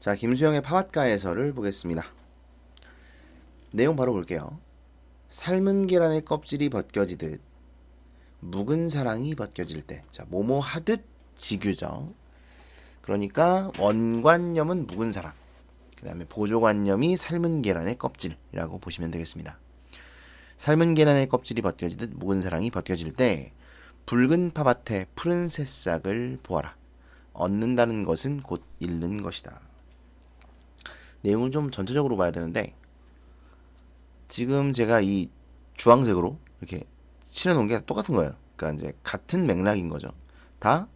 자, 김수영의 파맛가에서를 보겠습니다. 내용 바로 볼게요. 삶은 계란의 껍질이 벗겨지듯 묵은 사랑이 벗겨질 때, 자, 뭐뭐 하듯 지규죠. 그러니까 원관념은 묵은 사랑, 그 다음에 보조관념이 삶은 계란의 껍질이라고 보시면 되겠습니다. 삶은 계란의 껍질이 벗겨지듯 묵은 사랑이 벗겨질 때 붉은 파밭에 푸른 새싹을 보아라. 얻는다는 것은 곧 잃는 것이다. 내용을 좀 전체적으로 봐야 되는데, 지금 제가 이 주황색으로 이렇게 칠해놓은 게 똑같은 거예요. 그러니까 이제 같은 맥락인 거죠. 다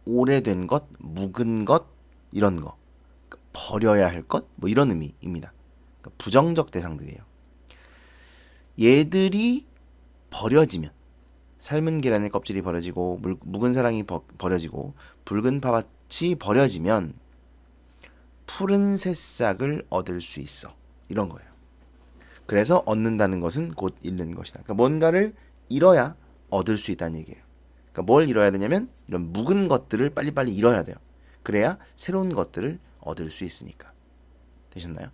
오래된 것, 묵은 것, 이런 거. 그러니까 버려야 할 것, 뭐 이런 의미입니다. 그러니까 부정적 대상들이에요. 얘들이 버려지면, 삶은 계란의 껍질이 버려지고 묵은 사랑이 버려지고 붉은 파밭이 버려지면 푸른 새싹을 얻을 수 있어. 이런 거예요. 그래서 얻는다는 것은 곧 잃는 것이다. 그러니까 뭔가를 잃어야 얻을 수 있다는 얘기예요. 그러니까 뭘 잃어야 되냐면 이런 묵은 것들을 빨리빨리 잃어야 돼요. 그래야 새로운 것들을 얻을 수 있으니까. 되셨나요?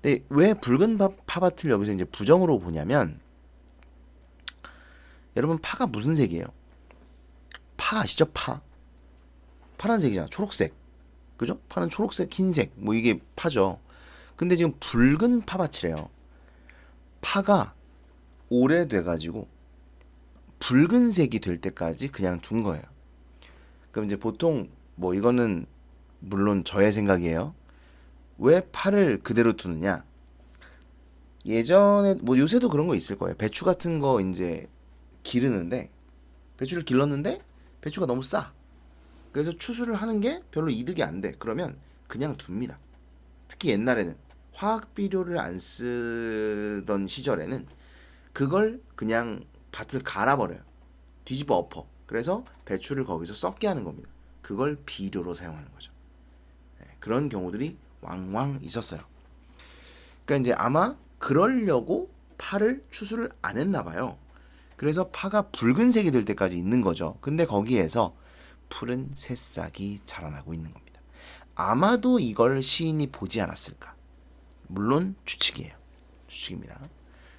근데 왜 붉은 파밭을 여기서 이제 부정으로 보냐면, 여러분 파가 무슨 색이에요? 파 아시죠? 파. 파란색이잖아. 초록색. 그죠? 파는 초록색, 흰색. 뭐 이게 파죠. 근데 지금 붉은 파밭이래요. 파가 오래돼가지고 붉은색이 될 때까지 그냥 둔 거예요. 그럼 이제 보통 뭐 이거는 물론 저의 생각이에요. 왜 파를 그대로 두느냐? 예전에 뭐 요새도 그런 거 있을 거예요. 배추 같은 거 이제 기르는데, 배추를 길렀는데 배추가 너무 싸. 그래서 추수를 하는 게 별로 이득이 안 돼. 그러면 그냥 둡니다. 특히 옛날에는 화학 비료를 안 쓰던 시절에는 그걸 그냥 밭을 갈아버려요. 뒤집어 엎어. 그래서 배추를 거기서 썩게 하는 겁니다. 그걸 비료로 사용하는 거죠. 네, 그런 경우들이 왕왕 있었어요. 그러니까 이제 아마 그러려고 파를 추수를 안 했나 봐요. 그래서 파가 붉은색이 될 때까지 있는 거죠. 근데 거기에서 푸른 새싹이 자라나고 있는 겁니다. 아마도 이걸 시인이 보지 않았을까? 물론 추측이에요. 추측입니다.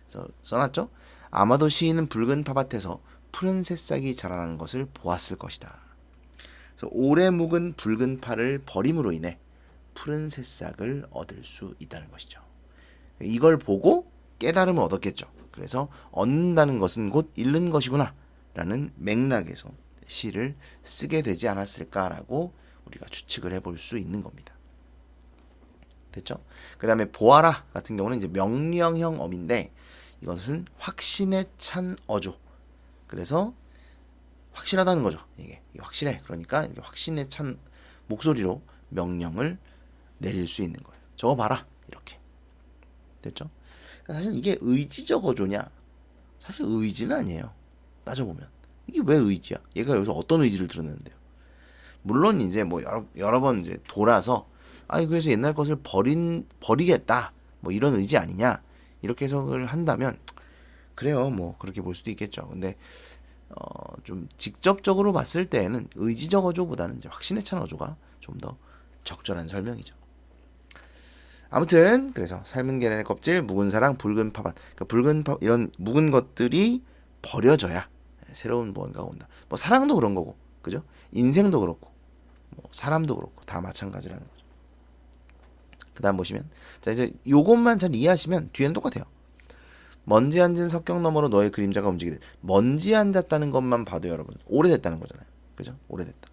그래서 써놨죠? 아마도 시인은 붉은 파밭에서 푸른 새싹이 자라나는 것을 보았을 것이다. 그래서 오래 묵은 붉은 파를 버림으로 인해 푸른 새싹을 얻을 수 있다는 것이죠. 이걸 보고 깨달음을 얻었겠죠. 그래서 얻는다는 것은 곧 잃는 것이구나 라는 맥락에서 시를 쓰게 되지 않았을까라고 우리가 추측을 해볼 수 있는 겁니다. 됐죠? 그 다음에 보아라 같은 경우는 이제 명령형 어민데, 이것은 확신에 찬 어조. 그래서 확실하다는 거죠. 이게 확실해. 그러니까 확신에 찬 목소리로 명령을 내릴 수 있는 거예요. 저거 봐라. 이렇게. 됐죠? 그러니까 사실 이게 의지적 어조냐? 사실 의지는 아니에요. 따져보면. 이게 왜 의지야? 얘가 여기서 어떤 의지를 드러내는데요? 물론 이제 뭐 여러 번 이제 돌아서, 그래서 옛날 것을 버리겠다. 뭐 이런 의지 아니냐? 이렇게 해석을 한다면, 그래요. 뭐 그렇게 볼 수도 있겠죠. 근데 좀 직접적으로 봤을 때에는 의지적 어조보다는 이제 확신에 찬 어조가 좀 더 적절한 설명이죠. 아무튼 그래서 삶은 계란의 껍질, 묵은 사랑, 붉은 파밭. 그러니까 이런 묵은 것들이 버려져야 새로운 무언가가 온다. 뭐 사랑도 그런 거고, 그죠? 인생도 그렇고, 뭐 사람도 그렇고 다 마찬가지라는 거죠. 그다음 보시면, 자 이제 요것만 잘 이해하시면 뒤에는 똑같아요. 먼지 앉은 석경 너머로 너의 그림자가 움직이듯. 먼지 앉았다는 것만 봐도 여러분 오래됐다는 거잖아요. 그죠? 오래됐다.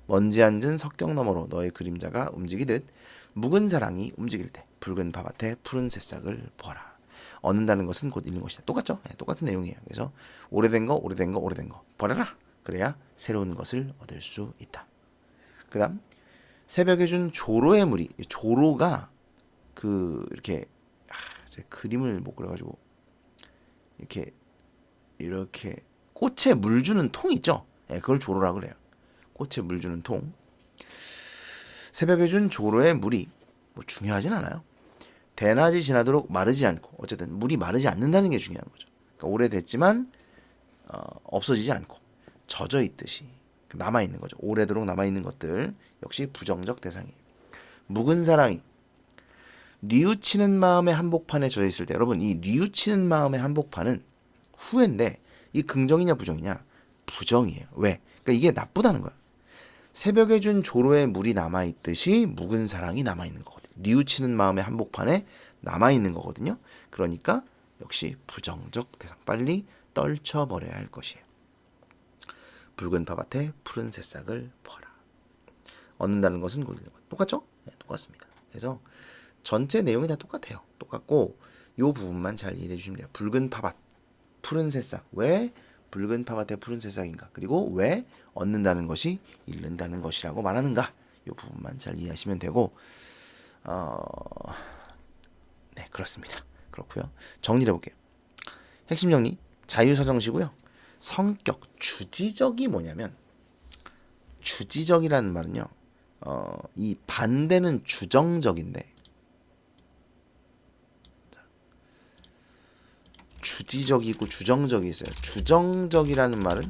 먼지 앉은 석경 너머로 너의 그림자가 움직이듯 묵은 사랑이 움직일 때 붉은 파밭에 푸른 새싹을 보아라. 얻는다는 것은 곧 잃는 것이다. 똑같죠? 네, 똑같은 내용이에요. 그래서 오래된 거 버려라. 그래야 새로운 것을 얻을 수 있다. 그 다음, 새벽에 준 조로의 무리. 조로가 이렇게 제 그림을 못 그려가지고 이렇게 꽃에 물 주는 통 있죠? 네, 그걸 조로라고 그래요. 꽃에 물 주는 통. 새벽에 준 조로의 물이 뭐 중요하진 않아요. 대낮이 지나도록 마르지 않고, 어쨌든 물이 마르지 않는다는 게 중요한 거죠. 그러니까 오래됐지만 없어지지 않고 젖어 있듯이 남아 있는 거죠. 오래도록 남아 있는 것들 역시 부정적 대상이에요. 묵은 사랑이 뉘우치는 마음의 한복판에 젖어 있을 때, 여러분 이 뉘우치는 마음의 한복판은 후회인데 이 긍정이냐 부정이냐? 부정이에요. 왜? 그러니까 이게 나쁘다는 거야. 새벽에 준 조로에 물이 남아있듯이 묵은 사랑이 남아있는 거거든요. 뉘우치는 마음의 한복판에 남아있는 거거든요. 그러니까 역시 부정적 대상, 빨리 떨쳐버려야 할 것이에요. 붉은 팝밭에 푸른 새싹을 퍼라. 얻는다는 것은 똑같죠? 네, 똑같습니다. 그래서 전체 내용이 다 똑같아요. 똑같고 이 부분만 잘 이해해 주시면 돼요. 붉은 팝밭, 푸른 새싹. 왜 붉은 팝밭에 푸른 새싹인가? 그리고 왜 얻는다는 것이 잃는다는 것이라고 말하는가? 이 부분만 잘 이해하시면 되고, 네, 그렇습니다. 그렇고요. 정리해 볼게요. 핵심 정리, 자유서정시고요. 성격, 주지적이 뭐냐면, 주지적이라는 말은요, 이 반대는 주정적인데, 주지적이고 주정적이 있어요. 주정적이라는 말은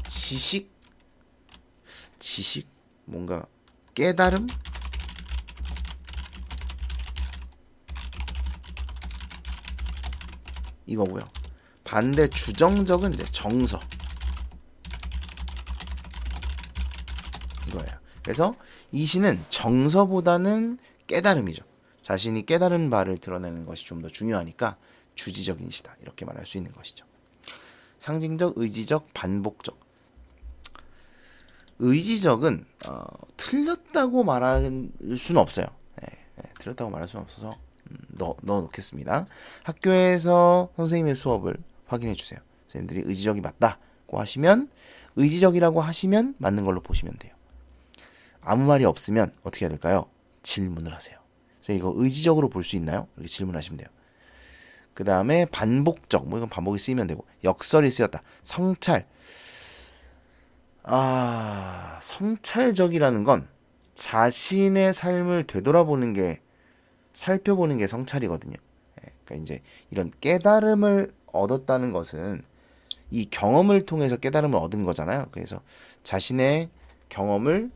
지식, 뭔가 깨달음, 이거고요. 반대 주정적은 이제 정서, 이거예요. 그래서 이 시는 정서보다는 깨달음이죠. 자신이 깨달은 바를 드러내는 것이 좀 더 중요하니까 주지적인 시다, 이렇게 말할 수 있는 것이죠. 상징적, 의지적, 반복적. 의지적은 틀렸다고 말할 수는 없어요. 틀렸다고 말할 수는 없어서 넣어놓겠습니다. 학교에서 선생님의 수업을 확인해 주세요. 선생님들이 의지적이 맞다고 하시면, 의지적이라고 하시면 맞는 걸로 보시면 돼요. 아무 말이 없으면 어떻게 해야 될까요? 질문을 하세요. 그래서 이거 의지적으로 볼 수 있나요? 이렇게 질문하시면 돼요. 그 다음에 반복적, 뭐 이건 반복이 쓰이면 되고, 역설이 쓰였다. 성찰. 성찰적이라는 건 자신의 삶을 되돌아보는 게, 살펴보는 게 성찰이거든요. 그러니까 이제 이런 깨달음을 얻었다는 것은 이 경험을 통해서 깨달음을 얻은 거잖아요. 그래서 자신의 경험을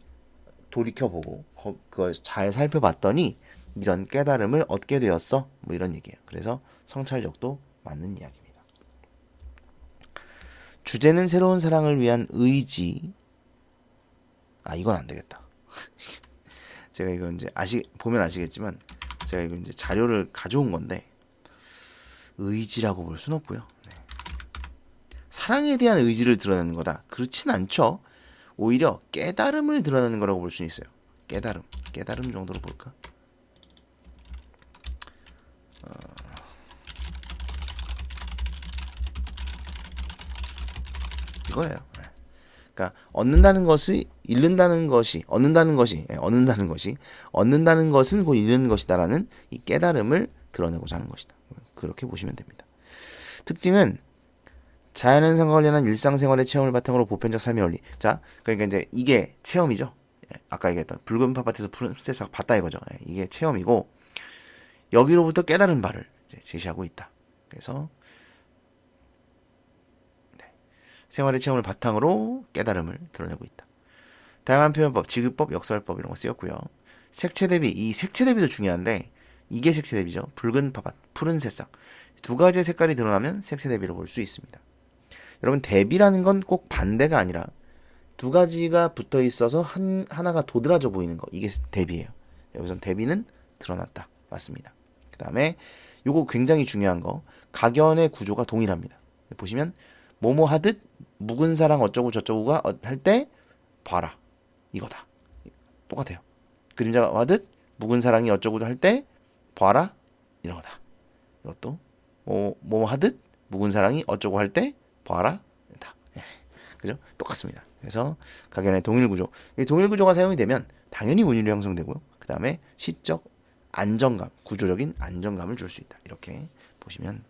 돌이켜보고 그걸 잘 살펴봤더니 이런 깨달음을 얻게 되었어, 뭐 이런 얘기예요. 그래서 성찰력도 맞는 이야기입니다. 주제는 새로운 사랑을 위한 의지. 이건 안 되겠다. 제가 이거 이제 보면 아시겠지만 제가 이거 이제 자료를 가져온 건데 의지라고 볼 수는 없고요. 네. 사랑에 대한 의지를 드러내는 거다, 그렇진 않죠. 오히려 깨달음을 드러내는 거라고 볼 수 있어요. 깨달음 정도로 볼까? 이거예요. 그러니까 얻는다는 것이 잃는다는 것이, 얻는다는 것은 곧 잃는 것이다라는 이 깨달음을 드러내고자 하는 것이다. 그렇게 보시면 됩니다. 특징은 자연현상과 관련한 일상생활의 체험을 바탕으로 보편적 삶의 원리. 자, 그러니까 이제 이게 체험이죠. 아까 얘기했던 붉은 팝밭에서 푸른 새싹 봤다 이거죠. 이게 체험이고, 여기로부터 깨달은 바를 이제 제시하고 있다. 그래서 생활의 체험을 바탕으로 깨달음을 드러내고 있다. 다양한 표현법, 지급법, 역설법 이런 거 쓰였고요. 색채 대비, 이 색채 대비도 중요한데 이게 색채 대비죠. 붉은 팝밭, 푸른 새싹. 두 가지의 색깔이 드러나면 색채 대비로 볼 수 있습니다. 여러분, 대비라는 건 꼭 반대가 아니라 두 가지가 붙어 있어서 하나가 도드라져 보이는 거, 이게 대비예요. 여기선 대비는 드러났다, 맞습니다. 그 다음에 요거 굉장히 중요한 거, 각연의 구조가 동일합니다. 보시면 뭐뭐 하듯 묵은 사랑 어쩌고 저쩌고가 할 때 봐라, 이거다. 똑같아요. 그림자가 하듯 묵은 사랑이 어쩌고 할 때 봐라, 이런 거다. 이것도 뭐뭐 하듯 묵은 사랑이 어쩌고 할 때 봐라, 다. 그죠? 똑같습니다. 그래서 각연의 동일 구조. 이 동일 구조가 사용이 되면 당연히 운율이 형성되고요. 그 다음에 시적 안정감, 구조적인 안정감을 줄 수 있다. 이렇게 보시면